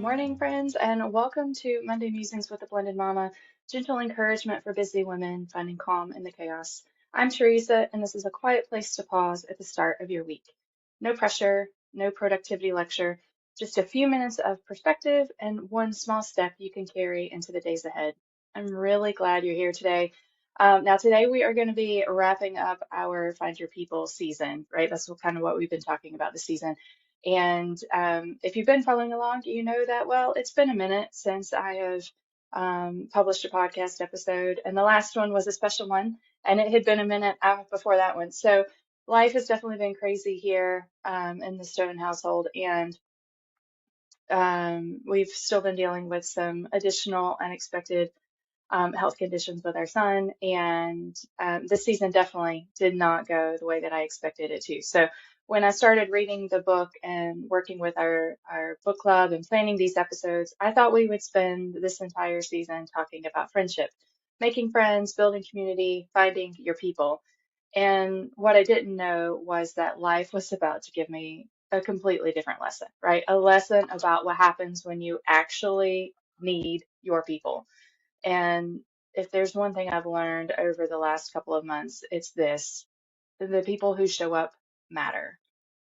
morning, friends, and welcome to Monday Musings with the Blended Mama, gentle encouragement for busy women finding calm in the chaos. I'm Teresa, and this is a quiet place to pause at the start of your week. No pressure, no productivity lecture, just a few minutes of perspective and one small step you can carry into the days ahead. I'm really glad you're here today. Now, today we are going to be wrapping up our Find Your People season, right? That's kind of what we've been talking about this season. And if you've been following along, you know that, well, it's been a minute since I have published a podcast episode, and the last one was a special one, and it had been a minute before that one. So life has definitely been crazy here in the Stone household, and we've still been dealing with some additional unexpected health conditions with our son, and this season definitely did not go the way that I expected it to. So when I started reading the book and working with our book club and planning these episodes, I thought we would spend this entire season talking about friendship, making friends, building community, finding your people. And what I didn't know was that life was about to give me a completely different lesson, right? A lesson about what happens when you actually need your people. And if there's one thing I've learned over the last couple of months, it's this: the people who show up matter.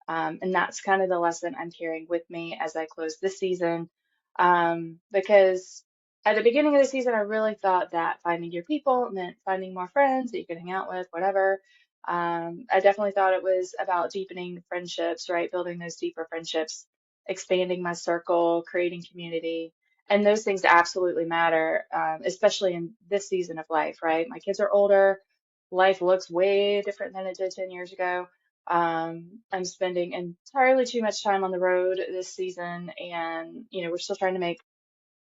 And that's kind of the lesson I'm carrying with me as I close this season. Because at the beginning of the season, I really thought that finding your people meant finding more friends that you could hang out with, whatever. I definitely thought it was about deepening friendships, right? Building those deeper friendships, expanding my circle, creating community. And those things absolutely matter, especially in this season of life, right? My kids are older. Life looks way different than it did 10 years ago. I'm spending entirely too much time on the road this season, and we're still trying to make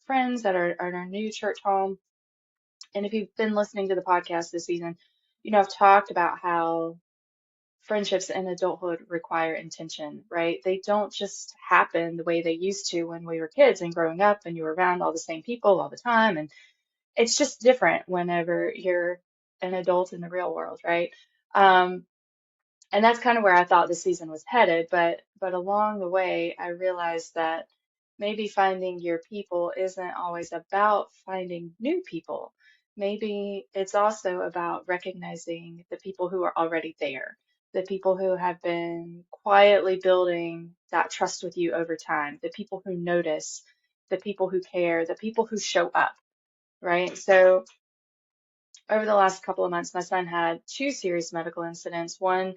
friends that are at our new church home. And if you've been listening to the podcast this season, I've talked about how friendships in adulthood require intention, right? They don't just happen the way they used to when we were kids and growing up and you were around all the same people all the time. And it's just different whenever you're an adult in the real world, right? Um, and that's kind of where I thought the season was headed, but along the way, I realized that maybe finding your people isn't always about finding new people. Maybe it's also about recognizing the people who are already there, the people who have been quietly building that trust with you over time, the people who notice, the people who care, the people who show up, right? So over the last couple of months, my son had two serious medical incidents. One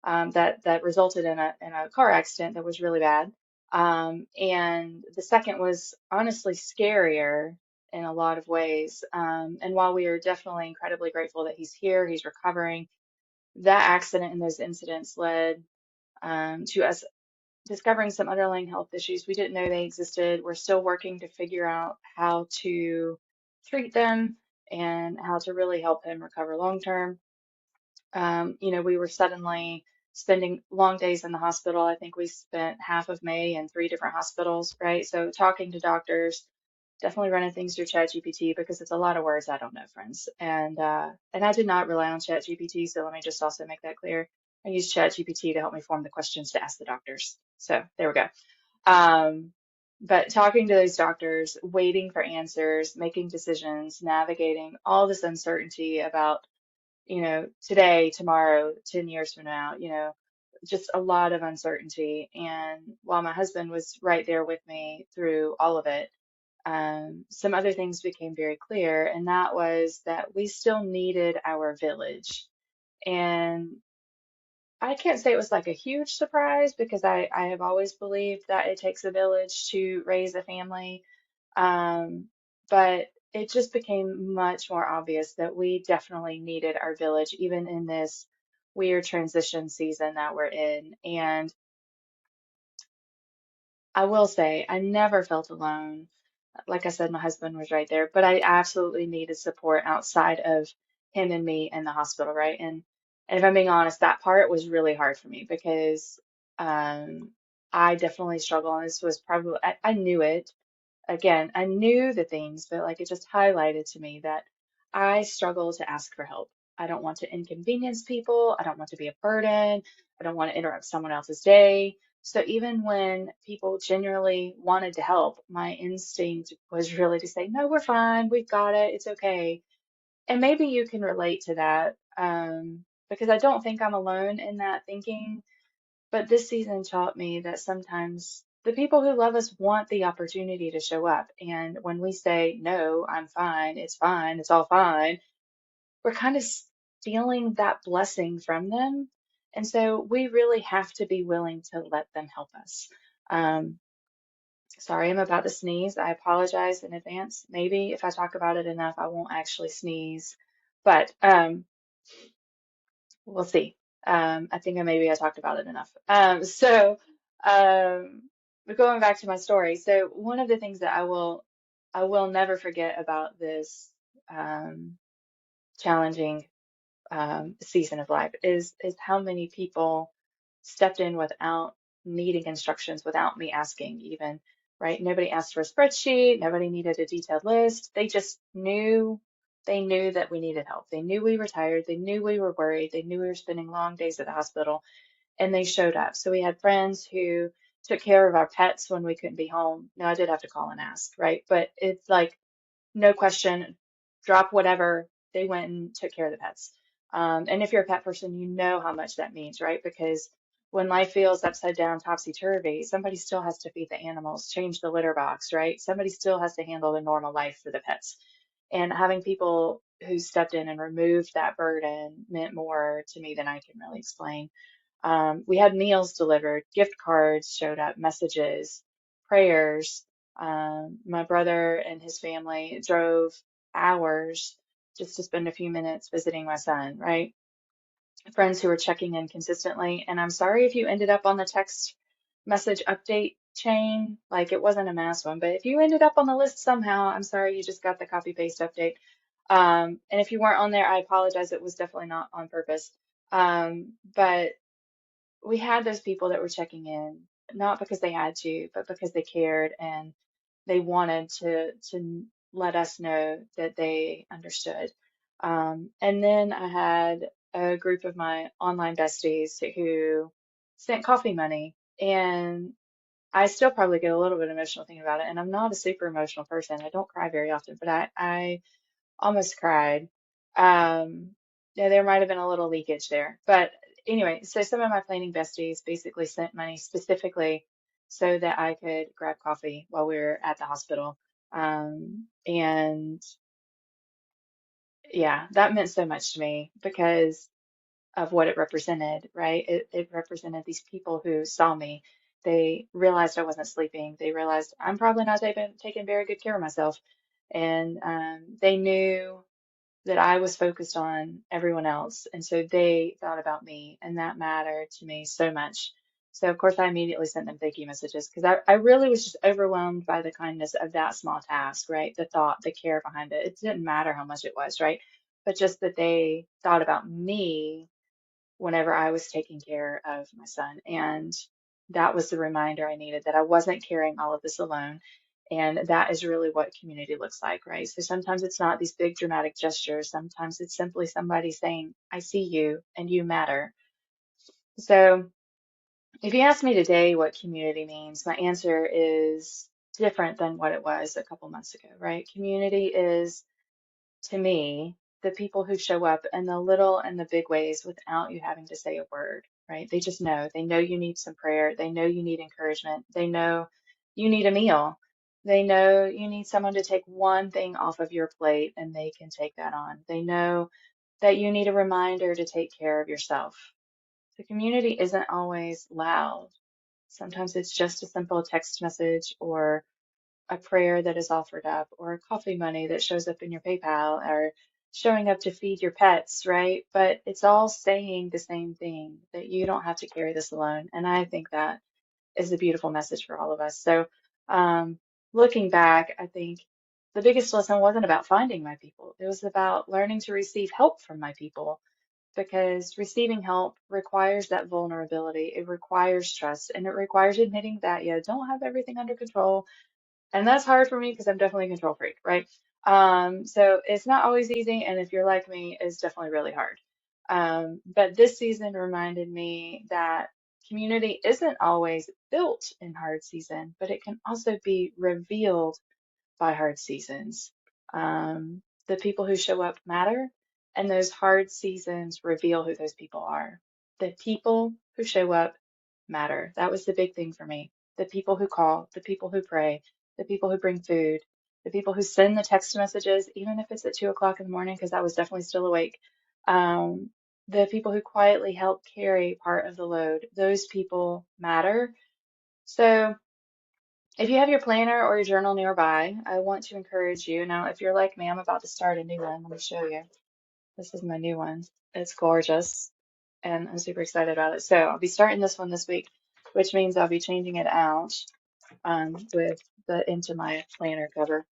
that resulted in a car accident that was really bad. And the second was honestly scarier in a lot of ways. And while we are definitely incredibly grateful that he's here, he's recovering, that accident and those incidents led to us discovering some underlying health issues we didn't know they existed. We're still working to figure out how to treat them and how to really help him recover long term. We were suddenly spending long days in the hospital. I think we spent half of May in three different hospitals, right? So talking to doctors, definitely running things through ChatGPT because it's a lot of words I don't know, friends. And I did not rely on ChatGPT, so let me just also make that clear. I used ChatGPT to help me form the questions to ask the doctors. So there we go. But talking to those doctors, waiting for answers, making decisions, navigating all this uncertainty about today, tomorrow, 10 years from now, just a lot of uncertainty. And while my husband was right there with me through all of it, some other things became very clear, and that was that we still needed our village. And I can't say it was like a huge surprise because I have always believed that it takes a village to raise a family. But it just became much more obvious that we definitely needed our village, even in this weird transition season that we're in. And I will say, I never felt alone. Like I said, my husband was right there, but I absolutely needed support outside of him and me in the hospital, right? And if I'm being honest, that part was really hard for me because um, I definitely struggle, and this was probably I knew it. Again, I knew the things, but like it just highlighted to me that I struggle to ask for help. I don't want to inconvenience people. I don't want to be a burden. I don't want to interrupt someone else's day. So even when people genuinely wanted to help, my instinct was really to say, no, we're fine. We've got it. It's okay. And maybe you can relate to that, because I don't think I'm alone in that thinking. But this season taught me that sometimes the people who love us want the opportunity to show up. And when we say, no, I'm fine, it's all fine, we're kind of stealing that blessing from them. And so we really have to be willing to let them help us. Um, Sorry, I'm about to sneeze. I apologize in advance. Maybe if I talk about it enough, I won't actually sneeze. But we'll see. I think I talked about it enough. Um, but going back to my story, so one of the things that I will never forget about this um, challenging season of life is how many people stepped in without needing instructions, without me asking even, right? Nobody asked for a spreadsheet, nobody needed a detailed list. They knew that we needed help. They knew we were tired, they knew we were worried, they knew we were spending long days at the hospital, and they showed up. So we had friends who took care of our pets when we couldn't be home. Now I did have to call and ask, right? But it's like no question, drop whatever. They went and took care of the pets. And if you're a pet person, you know how much that means, right? Because when life feels upside down, topsy-turvy, somebody still has to feed the animals, change the litter box, right? Somebody still has to handle the normal life for the pets. And having people who stepped in and removed that burden meant more to me than I can really explain. We had meals delivered, gift cards showed up, messages, prayers. My brother and his family drove hours just to spend a few minutes visiting my son, right? Friends who were checking in consistently. And I'm sorry if you ended up on the text message update chain, like it wasn't a mass one, but if you ended up on the list somehow, I'm sorry you just got the copy paste update. And if you weren't on there, I apologize. It was definitely not on purpose. But we had those people that were checking in, not because they had to, but because they cared and they wanted to let us know that they understood. And then I had a group of my online besties who sent coffee money, and I still probably get a little bit emotional thinking about it. And I'm not a super emotional person. I don't cry very often, but I almost cried. Um, yeah, there might have been a little leakage there. But anyway, so some of my planning besties basically sent money specifically so that I could grab coffee while we were at the hospital. And yeah, that meant so much to me because of what it represented, right? It represented these people who saw me. They realized I wasn't sleeping. They realized I'm probably not taking very good care of myself. And they knew that I was focused on everyone else. And so they thought about me, and that mattered to me so much. So, of course, I immediately sent them thank you messages because I really was just overwhelmed by the kindness of that small task, right? The thought, the care behind it. It didn't matter how much it was, right? But just that they thought about me whenever I was taking care of my son. And that was the reminder I needed that I wasn't carrying all of this alone. And that is really what community looks like, right? So sometimes it's not these big dramatic gestures. Sometimes it's simply somebody saying, I see you and you matter. So if you ask me today what community means, my answer is different than what it was a couple months ago, right? Community is, to me, the people who show up in the little and the big ways without you having to say a word, right? They just know. They know you need some prayer. They know you need encouragement. They know you need a meal. They know you need someone to take one thing off of your plate and they can take that on. They know that you need a reminder to take care of yourself. The community isn't always loud. Sometimes it's just a simple text message or a prayer that is offered up, or a coffee money that shows up in your PayPal, or showing up to feed your pets, right? But it's all saying the same thing, that you don't have to carry this alone. And I think that is a beautiful message for all of us. So, um, looking back, I think the biggest lesson wasn't about finding my people. It was about learning to receive help from my people because receiving help requires that vulnerability. It requires trust and it requires admitting that you don't have everything under control, and that's hard for me because I'm definitely a control freak, right? So it's not always easy. And if you're like me, it's definitely really hard. But this season reminded me that Community isn't always built in hard season, but it can also be revealed by hard seasons. The people who show up matter, and those hard seasons reveal who those people are. The people who show up matter. That was the big thing for me. The people who call, the people who pray, the people who bring food, the people who send the text messages, even if it's at 2 o'clock in the morning, because I was definitely still awake. Um, the people who quietly help carry part of the load, those people matter. So, if you have your planner or your journal nearby, I want to encourage you. Now, if you're like me, I'm about to start a new one. Let me show you. This is my new one. It's gorgeous, and I'm super excited about it. So I'll be starting this one this week, which means I'll be changing it out with the into my planner cover.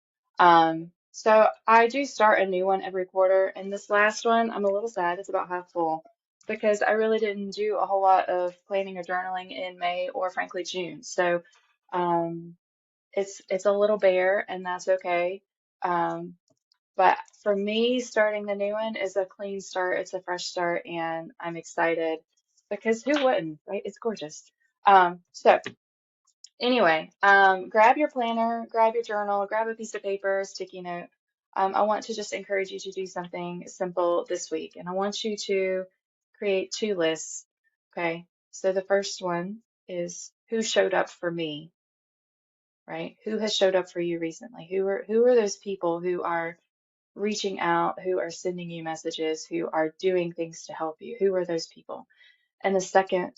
So I do start a new one every quarter, and this last one, I'm a little sad. It's about half full because I really didn't do a whole lot of planning or journaling in May or frankly June. So um, it's a little bare, and that's okay. Um, but for me, starting the new one is a clean start. It's a fresh start, and I'm excited because who wouldn't, right? It's gorgeous. So anyway, grab your planner, grab your journal, grab a piece of paper, sticky note. I want to just encourage you to do something simple this week, and I want you to create two lists. Okay, so the first one is who showed up for me, right? Who has showed up for you recently? Who are those people who are reaching out, who are sending you messages, who are doing things to help you? Who are those people? And the second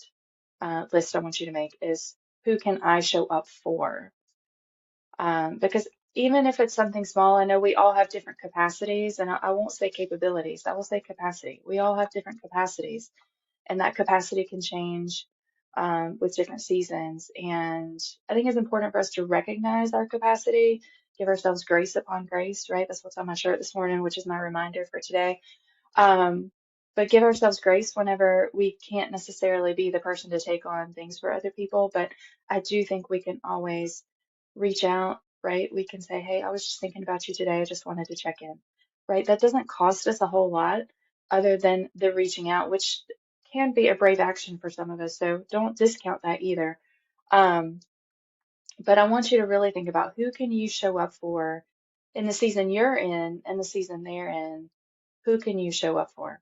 list I want you to make is who can I show up for? Because even if it's something small, I know we all have different capacities, and I won't say capabilities, I will say capacity. We all have different capacities, and that capacity can change with different seasons. And I think it's important for us to recognize our capacity, give ourselves grace upon grace, right? That's what's on my shirt this morning, which is my reminder for today. Um, but give ourselves grace whenever we can't necessarily be the person to take on things for other people. But I do think we can always reach out, right? We can say, hey, I was just thinking about you today. I just wanted to check in, right? That doesn't cost us a whole lot other than the reaching out, which can be a brave action for some of us. So don't discount that either. Um, but I want you to really think about who can you show up for in the season you're in and the season they're in. Who can you show up for?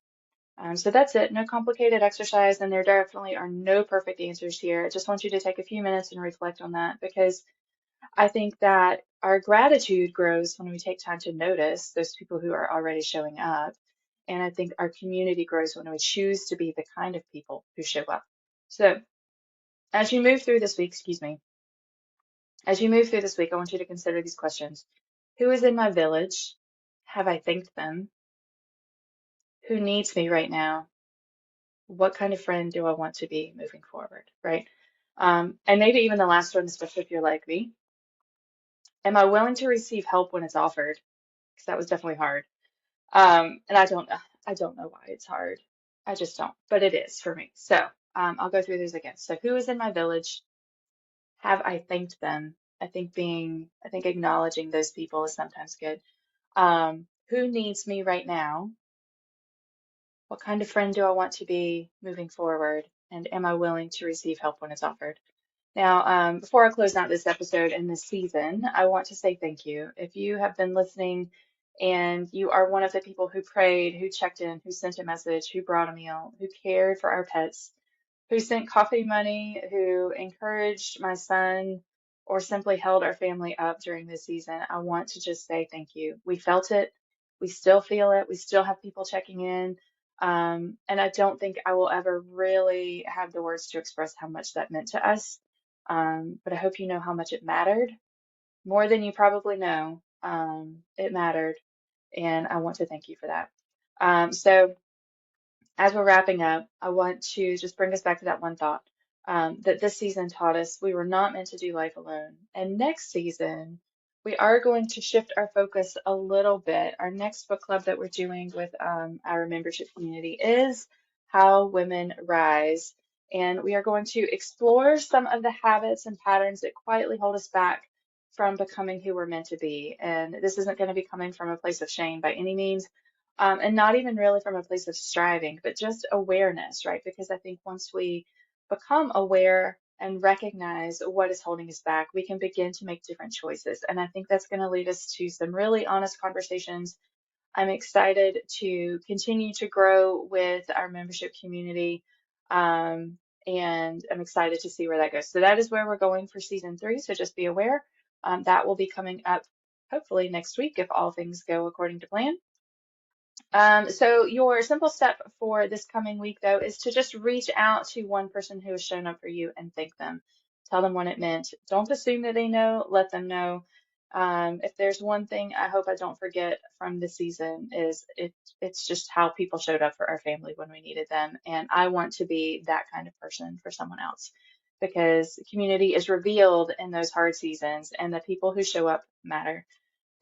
So that's it. No complicated exercise, and there definitely are no perfect answers here. I just want you to take a few minutes and reflect on that because I think that our gratitude grows when we take time to notice those people who are already showing up. And I think our community grows when we choose to be the kind of people who show up. So as you move through this week, excuse me, as you move through this week, I want you to consider these questions. Who is in my village? Have I thanked them? Who needs me right now? What kind of friend do I want to be moving forward, right? And maybe even the last one, especially if you're like me, am I willing to receive help when it's offered? Because that was definitely hard. And I don't know why it's hard. I just don't, but it is for me. So I'll go through these again. So who is in my village? Have I thanked them? I think acknowledging those people is sometimes good. Who needs me right now? What kind of friend do I want to be moving forward? And am I willing to receive help when it's offered? Now, before I close out this episode and this season, I want to say thank you. If you have been listening and you are one of the people who prayed, who checked in, who sent a message, who brought a meal, who cared for our pets, who sent coffee money, who encouraged my son, or simply held our family up during this season, I want to just say thank you. We felt it. We still feel it. We still have people checking in. And I don't think I will ever really have the words to express how much that meant to us. But I hope you know how much it mattered, more than you probably know. It mattered, and I want to thank you for that. So as we're wrapping up, I want to just bring us back to that one thought that this season taught us we were not meant to do life alone. And next season, we are going to shift our focus a little bit. Our next book club that we're doing with our membership community is How Women Rise. And we are going to explore some of the habits and patterns that quietly hold us back from becoming who we're meant to be. And this isn't going to be coming from a place of shame by any means and not even really from a place of striving, but just awareness, right? Because I think once we become aware and recognize what is holding us back, we can begin to make different choices. And I think that's going to lead us to some really honest conversations. I'm excited to continue to grow with our membership community. Um, and I'm excited to see where that goes. So that is where we're going for season 3. So just be aware. That will be coming up hopefully next week if all things go according to plan. So your simple step for this coming week, though, is to just reach out to one person who has shown up for you and thank them. Tell them what it meant. Don't assume that they know. Let them know. If there's one thing I hope I don't forget from this season is it's just how people showed up for our family when we needed them. And I want to be that kind of person for someone else because community is revealed in those hard seasons and the people who show up matter.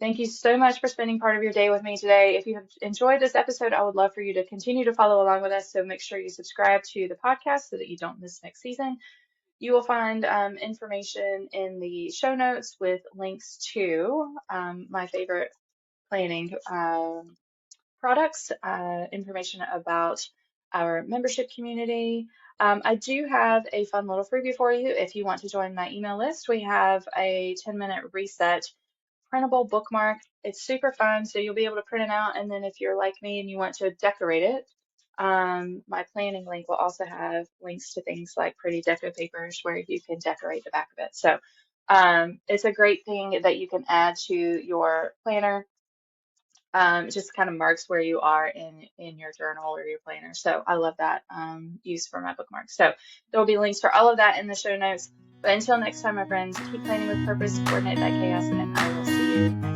Thank you so much for spending part of your day with me today. If you have enjoyed this episode, I would love for you to continue to follow along with us. So make sure you subscribe to the podcast so that you don't miss next season. You will find information in the show notes with links to my favorite planning products, information about our membership community. I do have a fun little freebie for you. If you want to join my email list, we have a 10-minute reset printable bookmark. It's super fun, so you'll be able to print it out. And then if you're like me and you want to decorate it, my planning link will also have links to things like pretty deco papers where you can decorate the back of it. So it's a great thing that you can add to your planner. It just kind of marks where you are in your journal or your planner. So I love that use for my bookmarks. So there will be links for all of that in the show notes. But until next time, my friends, keep planning with purpose, coordinate that chaos, and I will see you next